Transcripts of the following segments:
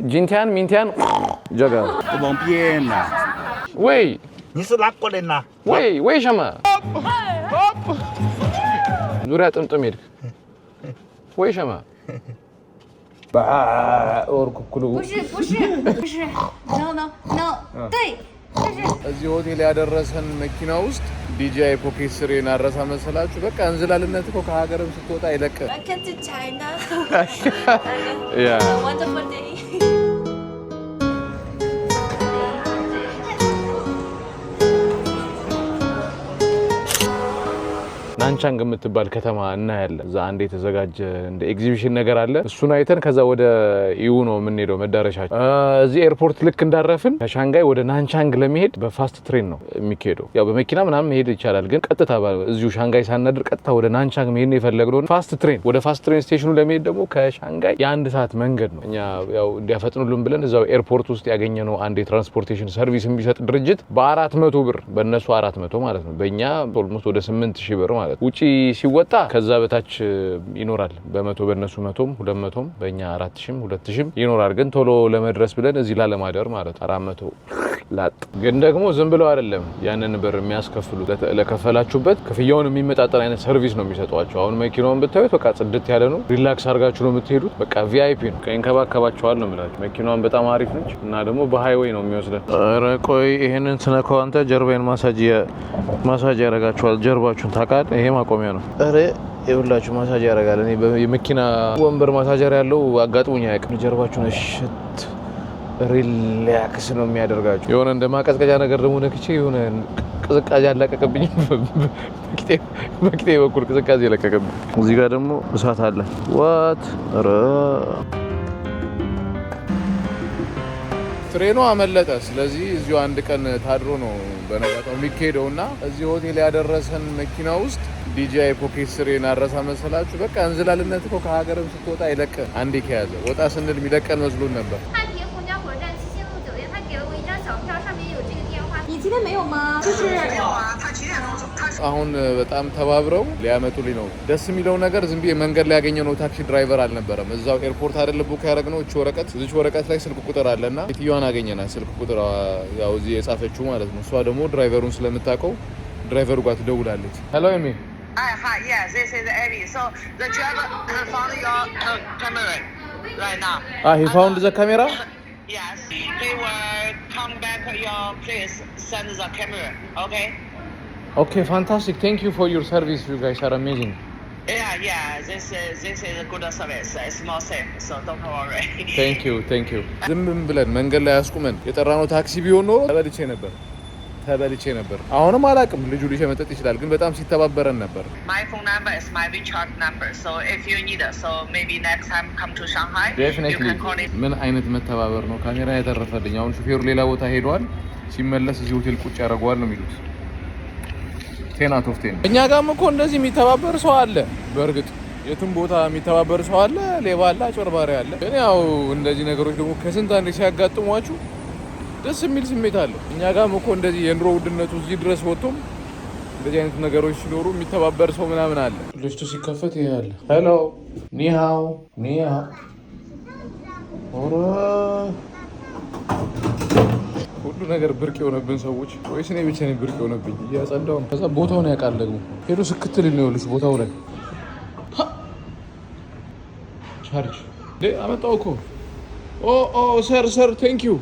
今天明天这个不方便呐。喂，你是哪国人呐？喂，为什么？ዙሪያ ጥምጥም ሄድክ ወይ ሸማ ኦርኩኩሉ 不是 no 对እዚህ ሆቴል ያደረሰን መኪና ውስጥ ዲጂአይ ፖኬት ስሬን አረሳ መሰላችሁ በቃ እንዝላልነት እኮ ከሀገርም ስትወጣ አይለቅም Welcome to China yeah wonderful day ናንቻንግ የምትባል ከተማ እናያለን እዛ አንዴ የተዘጋጀ እንደ ኤግዚቢሽን ነገር አለ እሱን አይተን ከዛ ወደ ኢዩ ነው የምንሄደው መዳረሻችን እዚህ ኤርፖርት ልክ እንዳረፍን ከሻንጋይ ወደ ናንቻንግ ለመሄድ በፋስት ትሬን ነው የሚሄደው ያው በመኪና ምናምን መሄድ ይቻላል ግን ቀጥታ እዚሁ ሻንጋይ ሳናድር ቀጥታ ወደ ናንቻንግ መሄድ ነው የፈለግነው ፋስት ትሬን ወደ ፋስት ትሬን ስቴሽኑ ለመሄድ ደግሞ ከሻንጋይ የ1 ሰዓት መንገድ ነው እኛ ያው እንዲያፈጥኑልን ብለን እዛው ኤርፖርት ውስጥ ያገኘነው አንድ የትራንስፖርቴሽን ሰርቪስ የሚሰጥ ድርጅት በ400 ብር በእነሱ 400 ማለት ነው በእኛ ኦልሞስት ወደ 8000 ብር ማለት ውጪ ሲወጣ ከዛ በታች ይኖራል በመቶ በእነሱ 100ም 200ም በእኛ 4000ም 2000ም ይኖራል ግን ቶሎ ለመድረስ ብለን እዚህ ላለማደር ማለት 400 ላጥ ግን ደግሞ ዝም ብለው አይደለም ያንን ብር የሚያስከፍሉ ለከፈላችሁበት ክፍያውን የሚመጣጠን አይነት ሰርቪስ ነው የሚሰጧቸው አሁን መኪናውን ብታዩት በቃ ጽድት ያለ ነው ሪላክስ አድርጋችሁ ነው የምትሄዱት በቃ ቪአይፒ ነው ከእንከባከባቸዋል ነው የምላችሁ መኪናውን በጣም አሪፍ ነች እና ደግሞ በሃይዌይ ነው የሚወስደን ኧረ ቆይ ይሄንን ስነካው አንተ ጀርባዬን ማሳጅ ያደርጋችኋል ጀርባችሁን ታውቃለህ ይሄ ማቆሚያ ነው ኧረ ይኸውላችሁ ማሳጅ ያደርጋል እኔ የመኪና ወንበር ማሳጀር ያለው አጋጥሞኝ አያውቅም ጀርባችሁን እሽት ሪላክስ ነው የሚያደርጋችሁ የሆነ እንደ ማቀዝቀዣ ነገር ደግሞ ነክቼ የሆነ ቅዝቃዜ ያለቀቀብኝ በቂጤ በኩል ቅዝቃዜ ያለቀቀብኝ እዚህ ጋር ደግሞ እሳት አለ ዋት ኧረ ትሬኑ አመለጠ ስለዚህ እዚሁ አንድ ቀን ታድሮ ነው በነጋታው የሚካሄደውና እዚህ ሆቴል ያደረሰን መኪና ውስጥ ዲጂአይ ፖኬት ስሬን አረሳ መሰላችሁ በቃ እንዝላልነት እኮ ከሀገርም ስትወጣ አይለቅም አንዴ ከያዘ ወጣ ስንል የሚለቀን መስሎን ነበር አሁን በጣም ተባብረው ሊያመጡልኝ ነው ደስ የሚለው ነገር ዝም ብዬ መንገድ ላይ ያገኘነው ታክሲ ድራይቨር አልነበረም እዛው ኤርፖርት አይደለም ቡክ ያደረግነው እዚህ ወረቀት ላይ ስልክ ቁጥር አለና የትየዋን አገኘናት ስልክ ቁጥር ያው እዚህ የጻፈችው ማለት ነው እሷ ደግሞ ድራይቨሩን ስለምታውቀው ድራይቨሩ ጋር ትደውላለች ሄሎ ኤሚ Hi, yes, this is Eddie. So the driver found your camera right now. He found the camera? Yes. He will come back to your place, send the camera, okay? Okay, fantastic. Thank you for your service. You guys are amazing. Yeah, this is a good service. It's more safe, so don't worry. Thank you. ዝም ብለን መንገድ ላይ አስቁመን የጠራነው ታክሲ ቢሆን ኖሮ ተበልቼ ነበር አሁንም አላቅም ልጁ ሊሸመጠጥ ይችላል ግን በጣም ሲተባበረን ነበር My phone number is my WeChat number so if you need it so maybe next time come to Shanghai Definitely. you can call it ምን አይነት መተባበር ነው ካሜራ ያተረፈልኝ አሁን ሹፌሩ ሌላ ቦታ ሄዷል ሲመለስ እዚህ ሆቴል ቁጭ ያደርገዋል ነው የሚሉት 10 out of 10 እኛ ጋርም እኮ እንደዚህ የሚተባበር ሰው አለ በእርግጥ የትም ቦታ የሚተባበር ሰው አለ ሌባ አለ አጭበርባሪ አለ ግን ያው እንደዚህ ነገሮች ደግሞ ከስንት አንዴ ሲያጋጥሟችሁ ደስ የሚል ስሜት አለ እኛ ጋርም እኮ እንደዚህ የኑሮ ውድነቱ እዚህ ድረስ ወጥቶም እንደዚህ አይነት ነገሮች ሲኖሩ የሚተባበር ሰው ምናምን አለ ልጅቱ ሲከፈት ይያለ ሄሎ ኒሃው ኦራ ሁሉ ነገር ብርቅ የሆነብን ሰዎች ወይስ እኔ ብቻ ነኝ ብርቅ የሆነብኝ እያጸዳው ከዛ ቦታውን ያውቃል ደግሞ ሄዶ ስክትል ነው ልጅ ቦታው ላይ ቻርጅ አመጣው እኮ Oh, sir, thank you.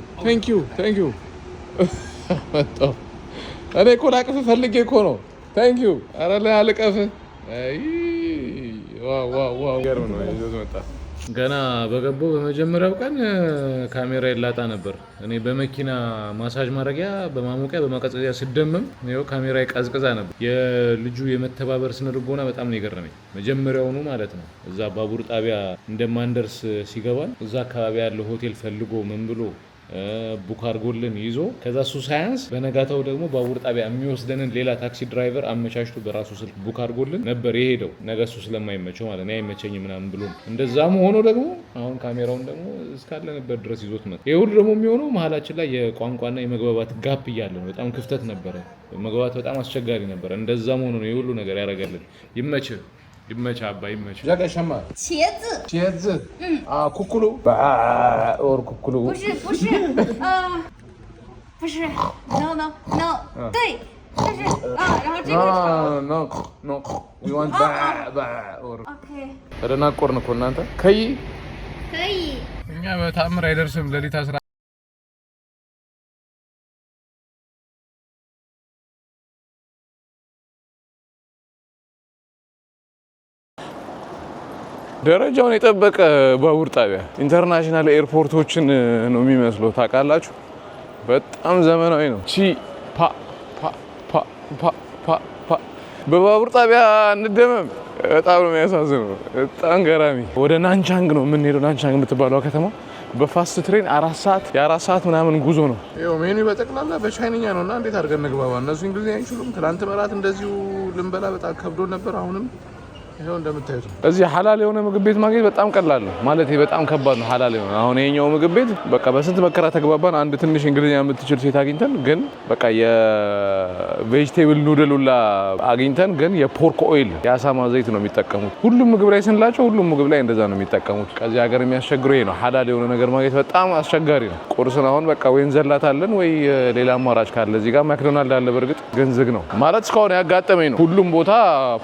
እኔ እኮ ላቅፍ ፈልጌ እኮ ነው thank you ኧረ ላይ አልቀፍ አይ ዋው ገርም ነው ይዞት መጣ ገና በገባው በመጀመሪያው ቀን ካሜራ ይላጣ ነበር እኔ በመኪና ማሳጅ ማድረጊያ በማሞቂያ በማቀዝቀዣ ሲደመም ነው ካሜራ ይቀዝቅዛ ነበር የልጁ የመተባበር ስነልቦና በጣም ነው የገረመኝ መጀመሪያውኑ ማለት ነው እዛ ባቡር ጣቢያ እንደማንደርስ ሲገባን እዛ አካባቢ ያለው ሆቴል ፈልጎ ምን ብሎ ቡክ አድርጎልን ይዞ ከዛ እሱ ሳያንስ በነጋታው ደግሞ ባቡር ጣቢያ የሚወስደንን ሌላ ታክሲ ድራይቨር አመቻችቶ በራሱ ስልክ ቡክ አድርጎልን ነበር የሄደው ነገ እሱ ስለማይመቸው ማለት ነው አይመቸኝ ምናምን ብሎ እንደዛም ሆኖ ደግሞ አሁን ካሜራውን ደግሞ እስካለንበት ድረስ ይዞት መጣ ይሄ ሁሉ ደግሞ የሚሆነው መሀላችን ላይ የቋንቋና የመግባባት ጋፕ እያለ ነው በጣም ክፍተት ነበረ መግባባት በጣም አስቸጋሪ ነበር እንደዛም ሆኖ ነው ይሄ ሁሉ ነገር ያደረገልን ይመችህ ይመች አባ ይመች ጃጋ ሸማ 茄子 茄子ኩኩሉ ኦር ኩኩሉ 不是不是 no 对但是然后这个长 no we want or OK ተደናቆርን እኮ እናንተ ከይ 可以 እኛ በታምር አይደርስም ለሊት 10 ደረጃውን የጠበቀ ባቡር ጣቢያ ኢንተርናሽናል ኤርፖርቶችን ነው የሚመስለው ታውቃላችሁ በጣም ዘመናዊ ነው ቺ ፓ በባቡር ጣቢያ እንደመም በጣም ነው የሚያሳዝነው በጣም ገራሚ ወደ ናንቻንግ ነው የምንሄደው ናንቻንግ የምትባለው ከተማ በፋስት ትሬን 4 ሰዓት የ4 ሰዓት ምናምን ጉዞ ነው ይሄው ሜኑ በጠቅላላ በቻይንኛ ነውና እንዴት አድርገን እንግባባ እነሱ እንግሊዝኛ አይችሉም ትናንት መራት እንደዚሁ ልንበላ በጣም ከብዶ ነበር አሁንም ይሄው እንደምታዩት እዚህ ሐላል የሆነ ምግብ ቤት ማግኘት በጣም ቀላል ነው ማለት በጣም ከባድ ነው ሐላል የሆነ አሁን ይሄኛው ምግብ ቤት በቃ በስንት መከራ ተግባባን አንድ ትንሽ እንግሊዝኛ የምትችል ሴት አግኝተን ግን በቃ የቬጂቴብል ኑድሉላ አግኝተን ግን የፖርክ ኦይል የአሳማ ዘይት ነው የሚጠቀሙት ሁሉም ምግብ ላይ ስንላቸው ሁሉም ምግብ ላይ እንደዛ ነው የሚጠቀሙት ከዚህ ሀገር የሚያስቸግረው ይሄ ነው ሐላል የሆነ ነገር ማግኘት በጣም አስቸጋሪ ነው ቁርስን አሁን በቃ ወይ እንዘላታለን ወይ ሌላ አማራጭ ካለ እዚህ ጋር ማክዶናልድ አለ በርግጥ ግን ዝግ ነው ማለት እስካሁን ያጋጠመኝ ነው ሁሉም ቦታ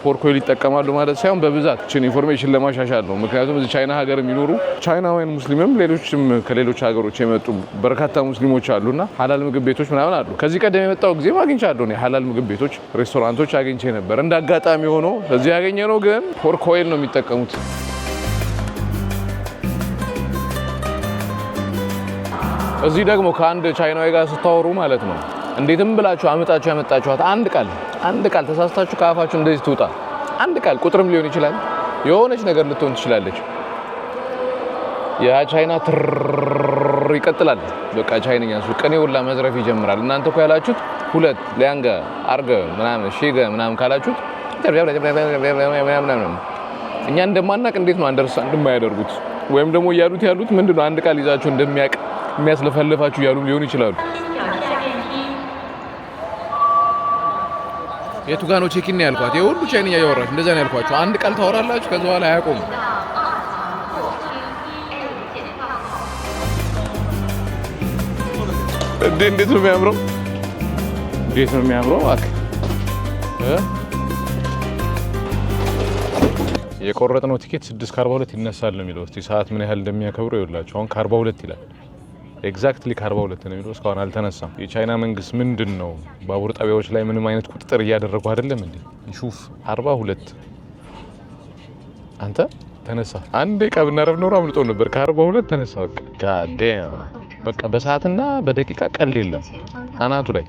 ፖርክ ኦይል ይጠቀማሉ ማለት ሳይሆን በብዛት እቺን ኢንፎርሜሽን ለማሻሻል ነው ምክንያቱም እዚህ ቻይና ሀገር የሚኖሩ ቻይናውያን ሙስሊምም ሌሎችም ከሌሎች ሀገሮች የመጡ በርካታ ሙስሊሞች አሉና ሐላል ምግብ ቤቶች ምናምን አሉ ከዚህ ቀደም የመጣው ጊዜ አግኝቻለሁ እኔ ሐላል ምግብ ቤቶች ሬስቶራንቶች አግኝቼ ነበር እንዳጋጣሚ ሆኖ እዚህ ያገኘነው ግን ፖርክ ኦይል ነው የሚጠቀሙት እዚህ ደግሞ ከአንድ ቻይናዊ ጋር ስታወሩ ማለት ነው እንዴትም ብላችሁ አመጣችሁ ያመጣችኋት አንድ ቃል ተሳስታችሁ ከአፋችሁ እንደዚህ ትውጣ አንድ ቃል ቁጥርም ሊሆን ይችላል የሆነች ነገር ልትሆን ትችላለች ያ ቻይና ይቀጥላል በቃ ቻይንኛ ሱቅ ቀኔ ሁላ መዝረፍ ይጀምራል እናንተ እኮ ያላችሁት ሁለት ሊያንገ አርገ ምናምን ሺገ ምናምን ካላችሁት እኛ እንደማናቅ እንዴት ነው አንደርስታንድ የማያደርጉት ወይም ደግሞ ያሉት ምንድነው አንድ ቃል ይዛችሁ እንደሚያቅ የሚያስለፈልፋችሁ ያሉ ሊሆን ይችላሉ የቱ ጋር ነው ቼክ ኢን ያልኳት የሁሉ ቻይንኛ ያወራች እንደዛ ነው ያልኳችሁ አንድ ቃል ታወራላችሁ ከዛ በኋላ አያቆም እንዴት ነው የሚያምረው አክ የቆረጥነው ቲኬት 6:42 ይነሳል ነው የሚለው እስቲ ሰዓት ምን ያህል እንደሚያከብሩ ይኸውላችሁ አሁን 42 ይላል ኤግዛክትሊ 42 ነው የሚለው እስካሁን አልተነሳም የቻይና መንግስት ምንድነው ባቡር ጣቢያዎች ላይ ምንም አይነት ቁጥጥር እያደረጉ አይደለም እንዴ ይሹፍ 42 አንተ ተነሳ አንዴ ቀብናረብ ኖር አምልጦ ነበር ከ42 ተነሳ በቃ ጋዴም በቃ በሰዓትና በደቂቃ ቀል የለም አናቱ ላይ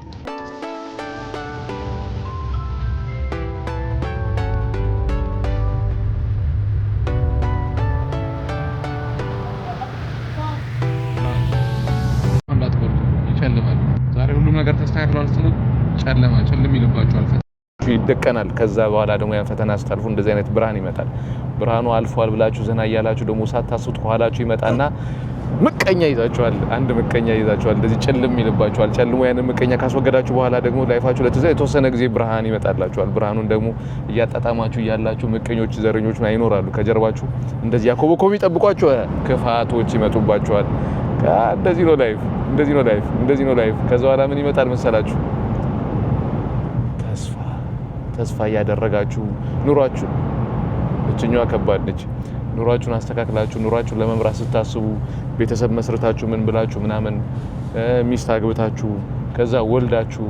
ነገር ተስተካክሏል ስለ ጨለም ይልባችኋል ይደቀናል ከዛ በኋላ ደግሞ ያን ፈተና አስታልፉ እንደዚህ አይነት ብርሃን ይመጣል ብርሃኑ አልፏል ብላችሁ ዘና ያያላችሁ ደግሞ ሳታስቡት ከኋላችሁ ይመጣና ምቀኛ ይዛችኋል አንድ ምቀኛ ይዛችኋል እንደዚህ ጨለም ይልባችኋል ጨልሞ ያን ምቀኛ ካስወገዳችሁ በኋላ ደግሞ ላይፋችሁ ለተወሰነ ጊዜ ብርሃን ይመጣላችኋል ብርሃኑን ደግሞ እያጣጣማችሁ ያላችሁ ምቀኞች ዘረኞች ይኖራሉ ከጀርባችሁ እንደዚህ ያኮበኮብ ይጠብቋችሁ ክፋቶች ይመጡባችኋል እንደዚህ ነው ላይፍ ከዛ በኋላ ምን ይመጣል መሰላችሁ ተስፋ ያደረጋችሁ ኑሯችሁ እችኛዋ ከባድ ነች ኑሯችሁን አስተካክላችሁ ኑሯችሁን ለመምራት ስታስቡ ቤተሰብ መስርታችሁ ምን ብላችሁ ምናምን ሚስት አግብታችሁ ከዛ ወልዳችሁ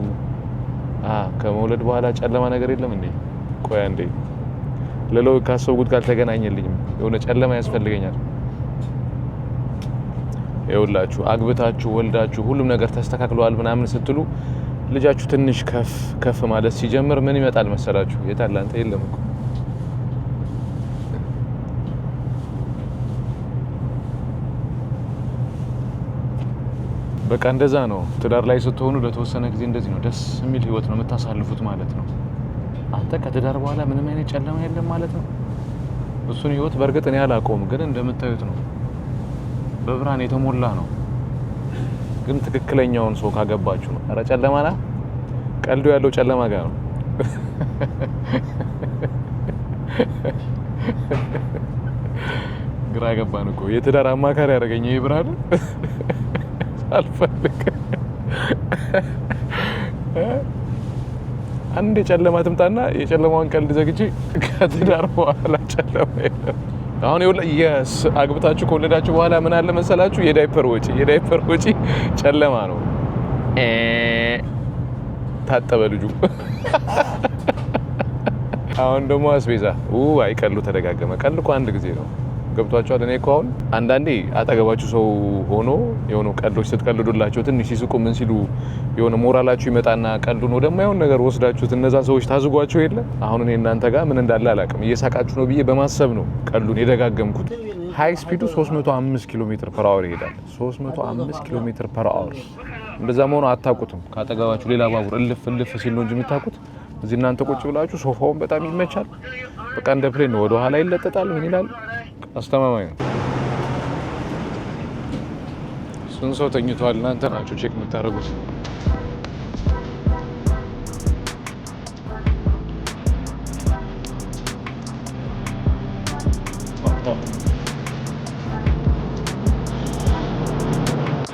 ከመውለድ በኋላ ጨለማ ነገር የለም እንዴ ቆያ እንዴ ለለው ካሰብኩት ካልተገናኘልኝም የሆነ ጨለማ ያስፈልገኛል ይኸውላችሁ አግብታችሁ ወልዳችሁ ሁሉም ነገር ተስተካክሏል ምናምን ስትሉ ልጃችሁ ትንሽ ከፍ ማለት ሲጀምር ምን ይመጣል መሰላችሁ የታላንተ የለም እኮ በቃ እንደዛ ነው ትዳር ላይ ስትሆኑ ለተወሰነ ጊዜ እንደዚህ ነው ደስ የሚል ህይወት ነው የምታሳልፉት ማለት ነው አንተ ከትዳር በኋላ ምንም አይነት ጨለማ የለም ማለት ነው እሱን ህይወት በርግጥ እኔ አላውቀውም ግን እንደምታዩት ነው በብርሃን የተሞላ ነው ግን ትክክለኛውን ሰው ካገባችሁ ነው አረ ጨለማና ቀልዶ ያለው ጨለማ ጋር ነው ግራ ገባን እኮ የትዳር አማካሪ ያደረገኝ ይሄ ብራል አልፈልግ አንድ የጨለማ ትምጣና የጨለማውን ቀልድ ዘግቼ ከትዳር በኋላ ጨለማ የለም። አሁን አግብታችሁ ከወለዳችሁ በኋላ ምን አለ መሰላችሁ? የዳይፐር ወጪ ጨለማ ነው። ታጠበ ልጁ። አሁን ደግሞ አስቤዛ አይቀሉ ተደጋገመ። ቀልድ እኮ አንድ ጊዜ ነው። ገብቷቸዋል። እኔ እኮ አሁን አንዳንዴ አጠገባችሁ ሰው ሆኖ የሆነ ቀልዶች ስትቀልዱላቸው ትንሽ ሲስቁ ምን ሲሉ የሆነ ሞራላችሁ ይመጣና ቀልዱን ወደማይሆን ነገር ወስዳችሁት እነዛ ሰዎች ታዝጓቸው የለ። አሁን እኔ እናንተ ጋር ምን እንዳለ አላውቅም። እየሳቃችሁ ነው ብዬ በማሰብ ነው ቀልዱን የደጋገምኩት። ሃይ ስፒዱ 305 ኪሎ ሜትር ፐር አወር ይሄዳል። 305 ኪሎ ሜትር ፐር አወር። እንደዛ መሆኑ አታውቁትም። ካጠገባችሁ ሌላ ባቡር እልፍ ሲል ነው እንጂ የምታውቁት። እዚህ እናንተ ቁጭ ብላችሁ ሶፋውን በጣም ይመቻል። በቃ እንደ ፕሌን ነው። ወደ ኋላ ይለጠጣል። ምን ይላል? አስተማማኝ ነው። ስንት ሰው ተኝቷል? እናንተ ናችሁ ቼክ የምታደርጉት።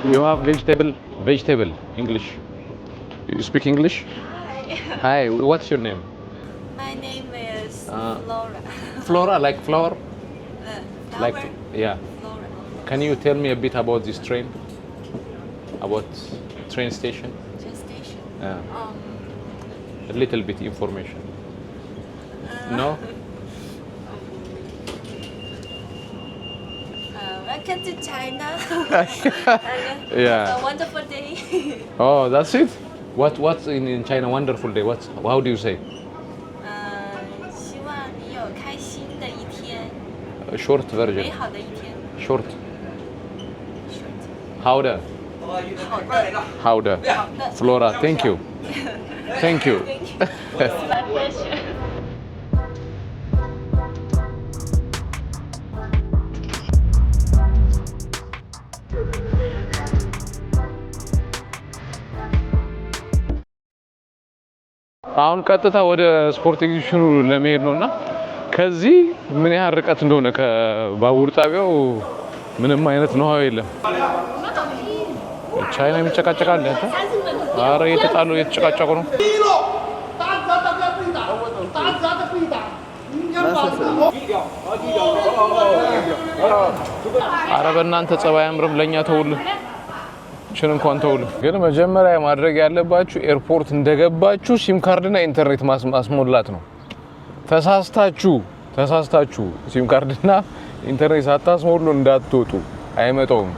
You have vegetable English. You speak English? Hi, what's your name? My name is Flora. Flora, like flower? Like, yeah. Flora. Can you tell me a bit about this train? About train station? Train station. Yeah. A little bit information. No? Welcome to China. Yeah. A wonderful day. Oh, that's it? What's in China wonderful day? How do you say? 希望你有开心的一天。 A short version. 美好的一天。 Short. Howda. Howda. Flora, thank you. Thank you. It's my pleasure. አሁን ቀጥታ ወደ ስፖርት ኤግዚቢሽኑ ለመሄድ ነውና ከዚህ ምን ያህል ርቀት እንደሆነ ከባቡር ጣቢያው ምንም አይነት ነው የለም። ቻይና የሚጨቃጨቃል እንዴ? አረ የተጣሉ የተጨቃጨቁ ነው። አረ በእናንተ ጸባይ አምርም ለኛ ተውልን። ችን እንኳን ተውሉ። ግን መጀመሪያ ማድረግ ያለባችሁ ኤርፖርት እንደገባችሁ ሲም ካርድና ኢንተርኔት ማስሞላት ነው። ተሳስታችሁ ሲም ካርድና ኢንተርኔት ሳታስሞሉ እንዳትወጡ። አይመጣውም።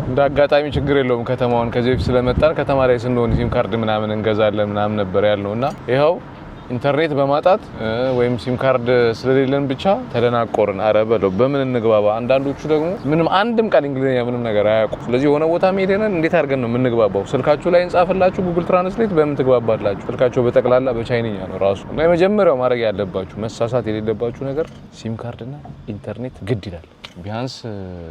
እንደ አጋጣሚ ችግር የለውም። ከተማውን ከዚህ በፊት ስለመጣን ከተማ ላይ ስንሆን ሲም ካርድ ምናምን እንገዛለን ምናምን ነበር ያልነውና ይኸው ኢንተርኔት በማጣት ወይም ሲም ካርድ ስለሌለን ብቻ ተደናቆርን። አረ በለው በምን እንግባባ? አንዳንዶቹ ደግሞ ምንም አንድም ቃል እንግሊዝኛ ምንም ነገር አያውቁ። ስለዚህ የሆነ ቦታ ሄደን እንዴት አድርገን ነው የምንግባባው? ስልካችሁ ላይ እንጻፍላችሁ ጉግል ትራንስሌት በምን ትግባባላችሁ? ስልካችሁ በጠቅላላ በቻይንኛ ነው ራሱ። እና የመጀመሪያው ማድረግ ያለባችሁ መሳሳት የሌለባችሁ ነገር ሲም ካርድና ኢንተርኔት ግድ ይላል። ቢያንስ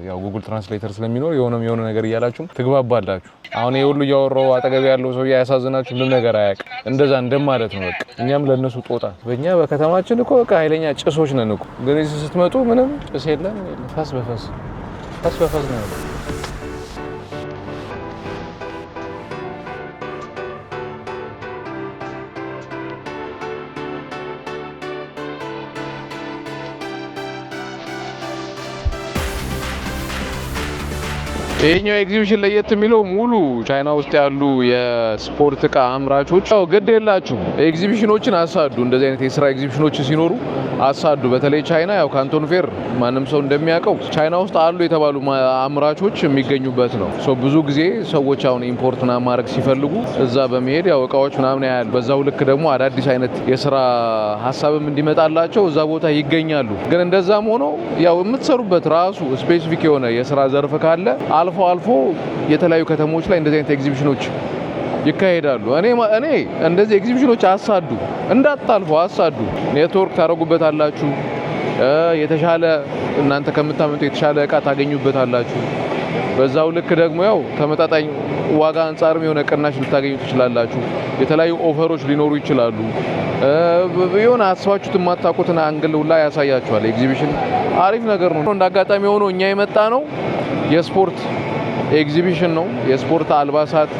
ያው ጉግል ትራንስሌተር ስለሚኖር የሆነ ነገር እያላችሁ ትግባባላችሁ። አሁን ይሄ ሁሉ እያወራው አጠገብ ያለው ሰው ያሳዝናችሁ ምንም ነገር አያውቅም። እንደዛ እንደማለት ነው በቃ። እኛም ለነሱ ጦጣ። በእኛ በከተማችን እኮ በቃ ኃይለኛ ጭሶች ነን እኮ። ግን እዚህ ስትመጡ ምንም ጭስ የለም። ፈስ በፈስ ነው ያለው። ይሄኛው ኤግዚቢሽን ለየት የሚለው ሙሉ ቻይና ውስጥ ያሉ የስፖርት እቃ አምራቾች ያው ግድ የላችሁ ኤግዚቢሽኖችን አሳዱ። እንደዚህ አይነት የስራ ኤግዚቢሽኖች ሲኖሩ አሳዱ። በተለይ ቻይና ያው ካንቶን ፌር ማንም ሰው እንደሚያውቀው ቻይና ውስጥ አሉ የተባሉ አምራቾች የሚገኙበት ነው። ብዙ ጊዜ ሰዎች አሁን ኢምፖርትና ማድረግ ሲፈልጉ እዛ በመሄድ ያው እቃዎች ምናምን ያያሉ። በዛው ልክ ደግሞ አዳዲስ አይነት የስራ ሀሳብም እንዲመጣላቸው እዛ ቦታ ይገኛሉ። ግን እንደዛም ሆኖ ያው የምትሰሩበት ራሱ ስፔሲፊክ የሆነ የስራ ዘርፍ ካለ አልፎ የተለያዩ ከተሞች ላይ እንደዚህ አይነት ኤግዚቢሽኖች ይካሄዳሉ። እኔ እንደዚህ ኤግዚቢሽኖች አሳዱ፣ እንዳታልፉ አሳዱ። ኔትወርክ ታረጉበታላችሁ። የተሻለ እናንተ ከምታመጡ የተሻለ እቃ ታገኙበታላችሁ። በዛው ልክ ደግሞ ያው ተመጣጣኝ ዋጋ አንፃርም የሆነ ቅናሽ ልታገኙ ትችላላችሁ የተለያዩ ኦፈሮች ሊኖሩ ይችላሉ የሆነ አስባችሁት የማታውቁትን አንግል ሁላ ያሳያችኋል ኤግዚቢሽን አሪፍ ነገር ነው እንዳጋጣሚ ሆኖ እኛ የመጣ ነው የስፖርት ኤግዚቢሽን ነው የስፖርት አልባሳት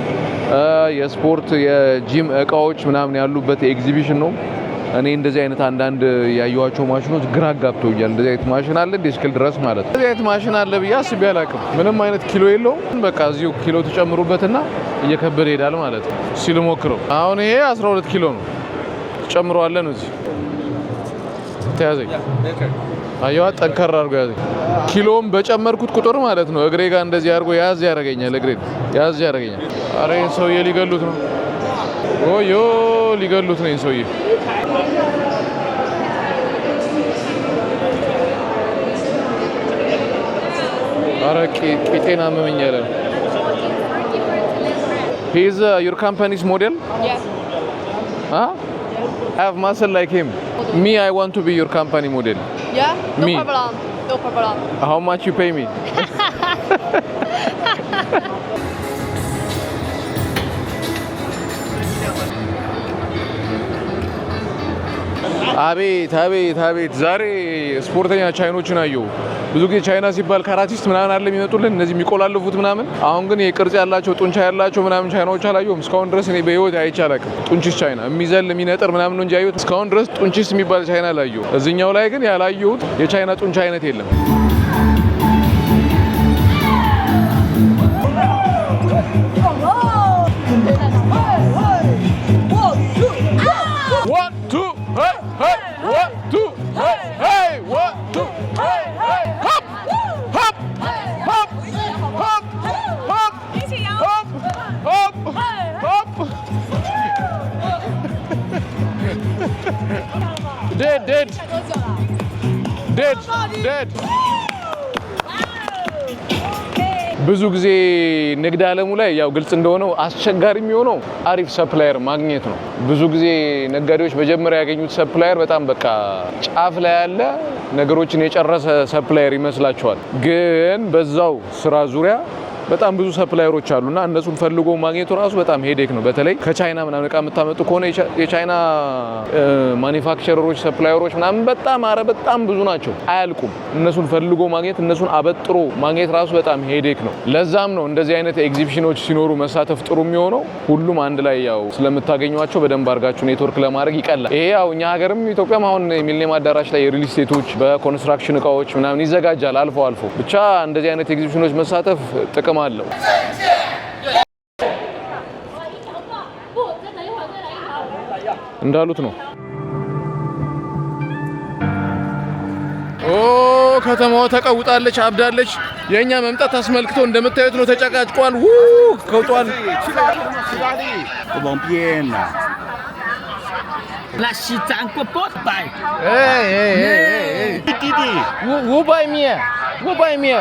የስፖርት የጂም እቃዎች ምናምን ያሉበት ኤግዚቢሽን ነው እኔ እንደዚህ አይነት አንዳንድ ያዩዋቸው ማሽኖች ግራ ጋብተውኛል እንደዚህ አይነት ማሽን አለ እንደ እስክል ድረስ ማለት እንደዚህ አይነት ማሽን አለ ብዬ አስቤ አላውቅም ምንም አይነት ኪሎ የለውም በቃ እዚሁ ኪሎ ተጨምሩበትና እየከበደ ይሄዳል ማለት ነው ሲል ሞክረው አሁን ይሄ 12 ኪሎ ነው ጨምሯለን እዚህ ተያዘኝ አየዋ ጠንከር አድርጎ ያዘኝ ኪሎም በጨመርኩት ቁጥር ማለት ነው እግሬ ጋር እንደዚህ አድርጎ ያዝ ያደርገኛል እግሬ ያዝ ያደርገኛል አሬ ሰውዬ ሊገሉት ነው ኦዮ ሊገሉት ነው ሰውዬ አረቂ ቂጤና መመኛለ He's your company's model? Yes. Huh? I have muscle like him. Me, I want to be your company model. Yeah? No Me. problem. No problem. How much you pay me? አቤት ዛሬ ስፖርተኛ ቻይኖችን አየሁ ብዙ ጊዜ ቻይና ሲባል ካራቲስት ምናምን አይደለም የሚመጡልን እነዚህ የሚቆላልፉት ምናምን አሁን ግን የቅርጽ ያላቸው ጡንቻ ያላቸው ምናምን ቻይናዎች አላየሁም እስካሁን ድረስ እኔ በህይወት አይቼ አላውቅም ጡንቺስ ቻይና የሚዘል የሚነጥር ምናምን ነው እንጂ አየሁት እስካሁን ድረስ ጡንቺስ የሚባል ቻይና አላየሁም እዚህኛው ላይ ግን ያላየሁት የቻይና ጡንቻ አይነት የለም Dead. ብዙ ጊዜ ንግድ ዓለሙ ላይ ያው ግልጽ እንደሆነው አስቸጋሪ የሚሆነው አሪፍ ሰፕላየር ማግኘት ነው ብዙ ጊዜ ነጋዴዎች መጀመሪያ ያገኙት ሰፕላየር በጣም በቃ ጫፍ ላይ ያለ ነገሮችን የጨረሰ ሰፕላየር ይመስላቸዋል ግን በዛው ስራ ዙሪያ በጣም ብዙ ሰፕላየሮች አሉና እነሱን ፈልጎ ማግኘቱ ራሱ በጣም ሄዴክ ነው በተለይ ከቻይና ምናምን እቃ የምታመጡ ከሆነ የቻይና ማኒፋክቸረሮች ሰፕላየሮች ምናምን በጣም ብዙ ናቸው አያልቁም እነሱን ፈልጎ ማግኘት እነሱን አበጥሮ ማግኘት ራሱ በጣም ሄዴክ ነው ለዛም ነው እንደዚህ አይነት ኤግዚቢሽኖች ሲኖሩ መሳተፍ ጥሩ የሚሆነው ሁሉም አንድ ላይ ያው ስለምታገኙዋቸው በደንብ አድርጋችሁ ኔትወርክ ለማድረግ ይቀላል ይሄ ያው እኛ ሀገርም ኢትዮጵያም አሁን ሚሊኒየም አዳራሽ ላይ የሪል ስቴቶች በኮንስትራክሽን እቃዎች ምናምን ይዘጋጃል አልፎ ብቻ እንደዚህ አይነት ኤግዚቢሽኖች መሳተፍ ጥቅም አለው እንዳሉት ነው ከተማዋ ተቀውጣለች አብዳለች የኛ መምጣት አስመልክቶ እንደምታዩት ነው ተጨቃጭቋል ከውጧል là xì chang của bốt bài Didi 500米500米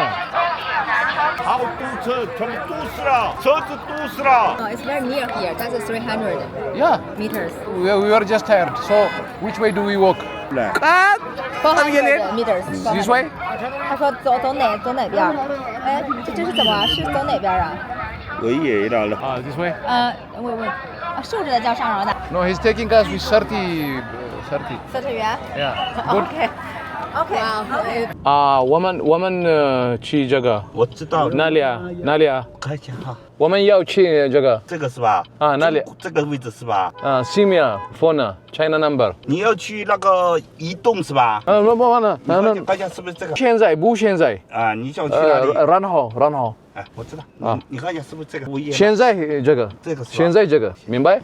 好堵车全部堵死了车子堵死了 It's very near here. That's 300 Yeah meters. we were just tired so which way do we walk 400 meters. this way 他说走哪边？哎，这是怎么？是走哪边啊？我也来了 this way 问，竖着的叫上饶的no he's taking us with 30 ，40元。 yeah good OK。我们去这个我知道哪里啊看一下哈我们要去这个这个是吧哪里这个位置是吧Simia phone China number 你要去那个移动是吧不大家是不是这个现在不现在你想去哪里然后哎我知道你看一下是不是这个现在这个这个是吧现在这个明白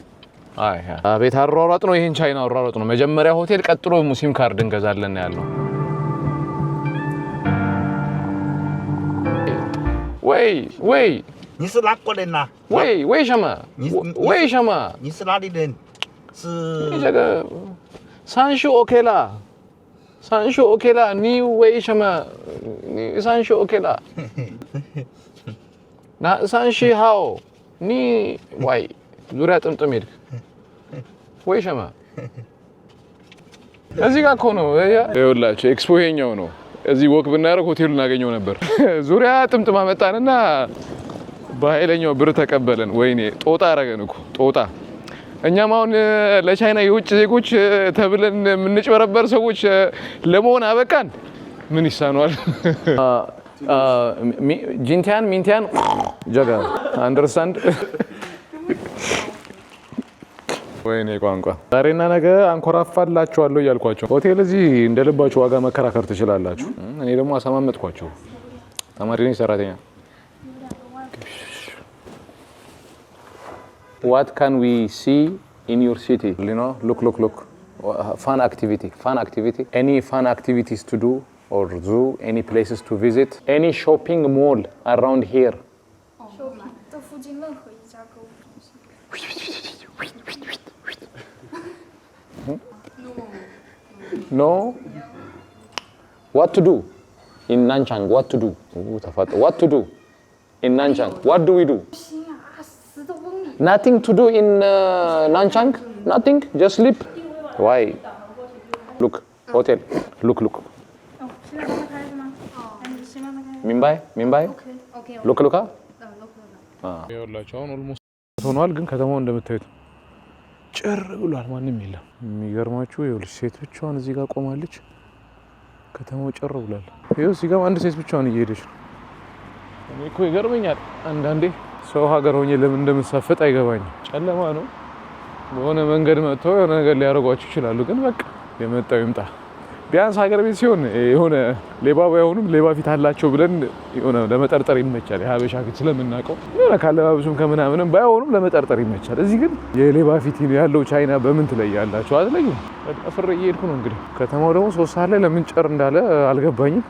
ቤት አሯሯጥ ነው ይሄን ቻይና አሯሯጥ ነው መጀመሪያ ሆቴል ቀጥሎ ሙሲም ካርድ እንገዛለን ያለው喂你是哪国人呐为什么你是哪里人是这个三十 OK 了你为什么你30 OK 了那30号你喂ዙሪያ ጥምጥም ሄድክ ወይ ሸማ እዚህ ጋር እኮ ነው ይኸውላችሁ ኤክስፖ ይኸኛው ነው እዚህ ወክ ብናደርግ ሆቴሉን እናገኘው ነበር። ዙሪያ ጥምጥም አመጣንና በኃይለኛው ብር ተቀበለን። ወይኔ ጦጣ አረገን እኮ ጦጣ። እኛም አሁን ለቻይና የውጭ ዜጎች ተብለን የምንጭበረበር ሰዎች ለመሆን አበቃን። ምን ይሳነዋል? ጂንቲያን ሚንቲያን ጀጋ አንደርስታንድ። ወይኔ ቋንቋ። ዛሬና ነገ አንኮራፋላችኋለሁ እያልኳቸው ሆቴል እዚህ እንደልባችሁ ዋጋ መከራከር ትችላላችሁ። እኔ ደግሞ አሰማመጥኳቸው። ተማሪ ነኝ ሰራተኛ። What can we see in your city? You know, look. Fun activity. Any fun activities to do or zoo? Any places to visit? Any shopping mall around here? 这附近任何一家购物中心。 No. What to do in Nanchang? What to do? What to do in Nanchang? What do we do? Nothing to do in Nanchang? Nothing? Just sleep? Why? Look, hotel. Look. 哦，现在帮他开是吗？哦，你先帮他开。 Mumbai? OK。 Look. look。 ይኸውላችሁ አሁን ኦልሞስት ሆኗል፣ ግን ከተማው እንደምታዩት ጭር ብሏል። ማንም የለም። የሚገርማችሁ ይኸውልሽ ሴት ብቻዋን እዚህ ጋር ቆማለች። ከተማው ጭር ብሏል። ይኸው እዚህ ጋር አንድ ሴት ብቻዋን እየሄደች ነው። እኔ እኮ ይገርመኛል አንዳንዴ ሰው ሀገር ሆኜ ለምን እንደምሳፈጥ አይገባኝም። ጨለማ ነው። በሆነ መንገድ መጥተው የሆነ ነገር ሊያደርጓችሁ ይችላሉ፣ ግን በቃ የመጣው ይምጣ። ቢያንስ ሀገር ቤት ሲሆን የሆነ ሌባ ባይሆኑም ሌባ ፊት አላቸው ብለን የሆነ ለመጠርጠር ይመቻል። የሀበሻ ፊት ስለምናውቀው የሆነ ካለባበሱም ከምናምንም ባይሆኑም ለመጠርጠር ይመቻል። እዚህ ግን የሌባ ፊት ያለው ቻይና በምን ትለያላችሁ? አትለዩም። ፍሬ እየሄድኩ ነው እንግዲህ። ከተማው ደግሞ 3 ሰዓት ላይ ለምን ጨር እንዳለ አልገባኝም።